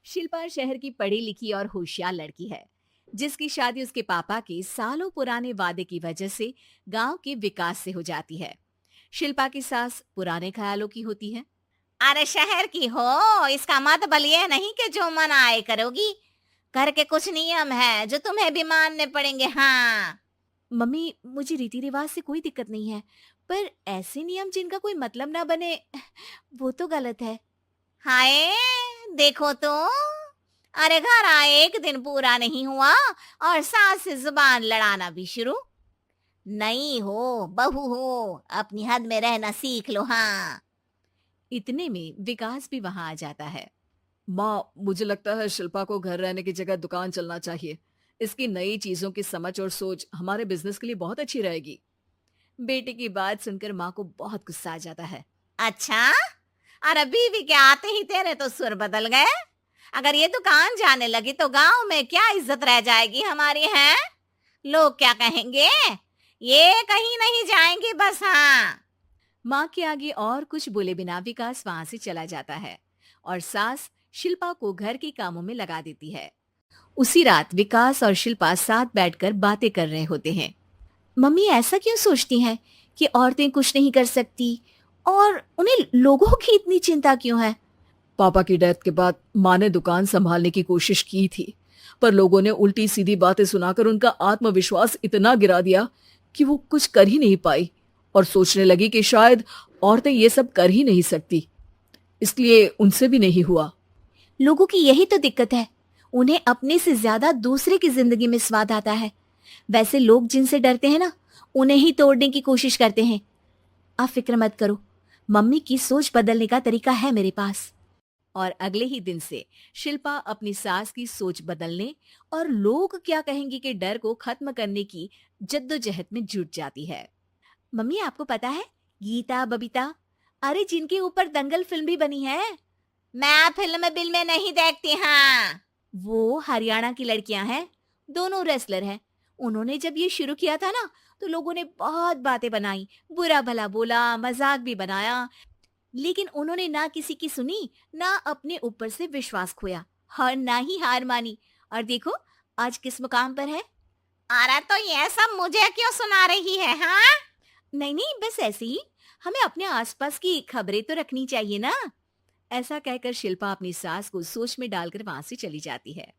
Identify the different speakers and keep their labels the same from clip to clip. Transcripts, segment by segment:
Speaker 1: शिल्पा शहर की पढ़ी लिखी और होशियार लड़की है, जिसकी शादी उसके पापा के सालों पुराने वादे की वजह से गांव के विकास से हो जाती है। शिल्पा की सास पुराने ख्यालों की होती है।
Speaker 2: अरे शहर की हो, इसका मतलब ये नहीं कि जो मन आए करोगी। घर के कुछ नियम है जो तुम्हें भी मानने पड़ेंगे। हाँ।
Speaker 1: मम्मी, मुझे रीति रिवाज से कोई दिक्कत नहीं है, पर ऐसे नियम जिनका कोई मतलब ना बने, वो तो गलत है।
Speaker 2: हाय, देखो तो। अरे घर आए एक दिन पूरा नहीं हुआ और सास से जुबान लड़ाना भी शुरू। नहीं हो, बहू हो, अपनी हद में रहना सीख लो। हाँ।
Speaker 1: इतने में विकास भी वहां आ जाता है।
Speaker 3: माँ, मुझे लगता है शिल्पा को घर रहने की जगह दुकान चलना चाहिए। इसकी नई चीजों की समझ और सोच हमारे बिजनेस के लिए बहुत अच्छी रहेगी।
Speaker 1: बेटे की बात सुनकर माँ को बहुत गुस्सा आ जाता है।
Speaker 2: अच्छा, अरे बीवी के आते ही तेरे तो सुर बदल गए। अगर ये दुकान जाने लगी तो गांव में क्या इज्जत रह जाएगी हमारी है? लोग क्या कहेंगे? ये कहीं नहीं जाएंगी बस। हाँ।
Speaker 1: माँ के आगे और कुछ बोले बिना विकास वहां से चला जाता है और सास शिल्पा को घर के कामों में लगा देती है। उसी रात विकास और शिल्पा साथ बैठकर बातें कर रहे होते हैं। मम्मी ऐसा क्यों सोचती हैं कि औरतें कुछ नहीं कर सकती, और उन्हें लोगों की इतनी चिंता क्यों है?
Speaker 3: पापा की डेथ के बाद माँ ने दुकान संभालने की कोशिश की थी, पर लोगों ने उल्टी सीधी बातें सुनाकर उनका आत्मविश्वास इतना गिरा दिया कि वो कुछ कर ही नहीं पाई और सोचने लगी कि शायद औरतें ये सब कर ही नहीं सकती। इसलिए उनसे भी नहीं हुआ।
Speaker 1: लोगों की यही तो दिक्कत है, उन्हें अपने से ज्यादा दूसरे की जिंदगी में स्वाद आता है। वैसे लोग जिनसे डरते हैं ना, उन्हें ही तोड़ने की कोशिश करते हैं। आप फिक्र मत करो, मम्मी की सोच बदलने का तरीका है मेरे पास। और अगले ही दिन से शिल्पा अपनी सास की सोच बदलने और लोग क्या कहेंगे के डर को खत्म करने की जद्दोजहद में जुट जाती है। मम्मी, आपको पता है, गीता बबीता, अरे जिनके ऊपर दंगल फिल्म भी बनी है,
Speaker 2: मैं फिल्म बिल में नहीं देखती। हाँ।
Speaker 1: वो हरियाणा की लड़कियां हैं। दोनों रेसलर हैं। उन्होंने जब ये शुरू किया था ना, तो लोगों ने बहुत बातें बनाई, बुरा भला बोला, मजाक भी बनाया, लेकिन उन्होंने ना किसी की सुनी, ना अपने ऊपर से विश्वास खोया और ना ही हार मानी। और देखो आज किस मुकाम पर है।
Speaker 2: अरे तो ये सब मुझे क्यों सुना रही है? हाँ।
Speaker 1: नहीं नहीं, बस ऐसे ही, हमें अपने आसपास की खबरें तो रखनी चाहिए ना। ऐसा कहकर शिल्पा अपनी सास को सोच में डालकर वहां से चली जाती है।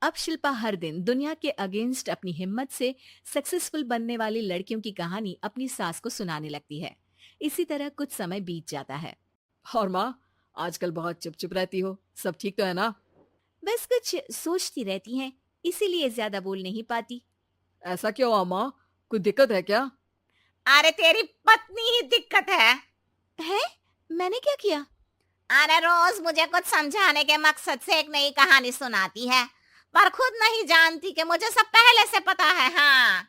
Speaker 1: अब शिल्पा हर दिन दुनिया के अगेंस्ट अपनी हिम्मत से सक्सेसफुल बनने वाली लड़कियों की कहानी अपनी सास को सुनाने लगती है। इसी तरह कुछ समय बीत जाता है।
Speaker 3: और माँ, आजकल बहुत चुप चुप रहती हो, सब ठीक तो है ना?
Speaker 1: बस कुछ सोचती रहती हैं, इसीलिए ज्यादा बोल नहीं पाती।
Speaker 3: ऐसा क्यों हुआ माँ? कोई दिक्कत है क्या?
Speaker 2: अरे तेरी पत्नी ही दिक्कत है।
Speaker 1: है? मैंने क्या किया?
Speaker 2: अरे रोज मुझे कुछ समझाने के मकसद से एक नई कहानी सुनाती है, पर खुद नहीं जानती कि मुझे सब पहले से पता है। हाँ।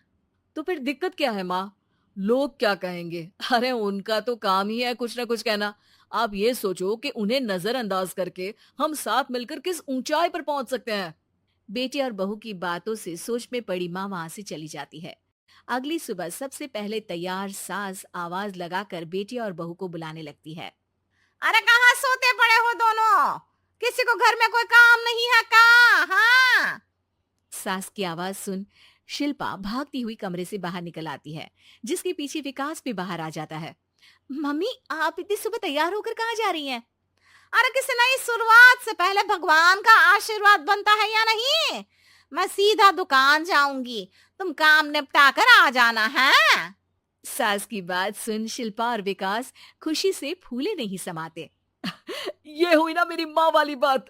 Speaker 3: तो फिर दिक्कत क्या है माँ? लोग क्या कहेंगे? अरे उनका तो काम ही है कुछ ना कुछ कहना। आप ये सोचो कि उन्हें नजरअंदाज करके हम साथ मिलकर किस ऊंचाई पर पहुंच सकते हैं।
Speaker 1: बेटे और बहू की बातों से सोच में पड़ी माँ वहां से चली जाती है। अगली सुबह सबसे पहले तैयार सास आवाज लगाकर बेटे और बहू को बुलाने लगती है।
Speaker 2: अरे कहाँ सोते पड़े हो दोनों? किसी को घर में कोई काम नहीं है का? हाँ।
Speaker 1: सास की आवाज सुन शिल्पा भागती हुई कमरे से बाहर निकल आती है, जिसके पीछे विकास भी बाहर आ जाता है। मम्मी, आप इतनी सुबह तैयार होकर कहाँ जा रही हैं?
Speaker 2: अरे किसी नई शुरुआत से पहले भगवान का आशीर्वाद बनता है या नहीं? मैं सीधा दुकान जाऊंगी, तुम काम निपटा कर आ जाना है।
Speaker 1: सास की बात सुन शिल्पा और विकास खुशी से फूले नहीं समाते।
Speaker 3: ये हुई ना मेरी माँ वाली बात।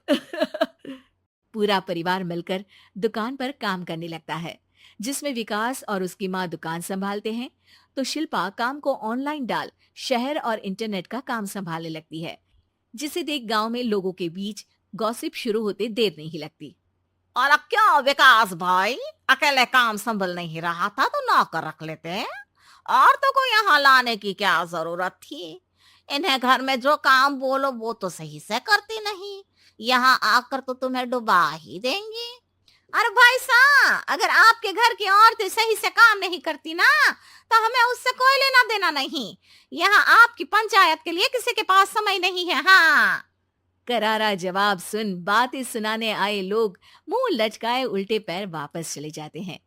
Speaker 1: पूरा परिवार मिलकर दुकान पर काम करने लगता है, जिसमें विकास और उसकी माँ दुकान संभालते हैं, तो शिल्पा काम को ऑनलाइन डाल शहर और इंटरनेट का काम संभालने लगती है, जिसे देख गांव में लोगों के बीच गॉसिप शुरू होते देर नहीं लगती।
Speaker 2: और अब क्या विकास भाई, अकेले काम संभल नहीं रहा था तो नौकर रख लेते, और तो को यहाँ लाने की क्या जरूरत थी? इन्हें घर में जो काम बोलो वो तो सही से करती नहीं, यहाँ आकर तो तुम्हें डुबा ही देंगी। अरे भाई सा, अगर आपके घर की औरतें सही से काम नहीं करती ना, तो हमें उससे कोई लेना देना नहीं। यहाँ आपकी पंचायत के लिए किसी के पास समय नहीं है। हाँ।
Speaker 1: करारा जवाब सुन बातें सुनाने आए लोग मुंह लटकाए उल्टे पैर वापस चले जाते हैं।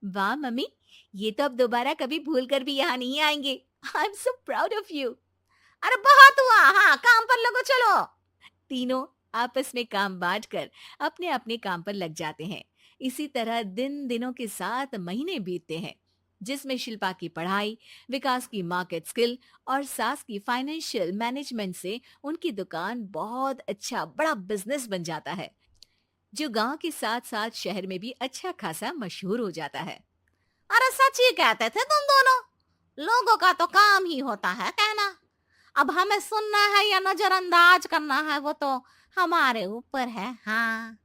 Speaker 1: वाह मम्मी, ये तो अब दोबारा कभी भूल कर भी यहाँ नहीं आएंगे। I am so proud of you.
Speaker 2: अरे बहुत हुआ, हाँ काम पर लगो चलो।
Speaker 1: तीनों आपस में काम बांट कर अपने अपने काम पर लग जाते हैं। इसी तरह दिनों के साथ महीने बीतते हैं, जिसमें शिल्पा की पढ़ाई, विकास की मार्केट स्किल और सास की फाइनेंशियल मैनेजमेंट से उनकी दुकान बहुत अच्छा बड़ा बिजनेस बन जाता है, जो गांव के साथ साथ शहर में भी अच्छा खासा मशहूर हो जाता है।
Speaker 2: अरे सच ही कहते थे तुम दोनों, लोगों का तो काम ही होता है कहना। अब हमें सुनना है या नजरअंदाज करना है वो तो हमारे ऊपर है। हाँ,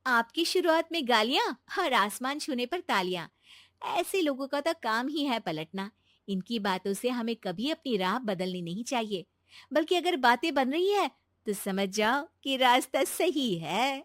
Speaker 1: आपकी शुरुआत में गालियां और आसमान छूने पर तालियां, ऐसे लोगों का तो काम ही है पलटना। इनकी बातों से हमें कभी अपनी राह बदलनी नहीं चाहिए, बल्कि अगर बातें बन रही है तो समझ जाओ कि रास्ता सही है।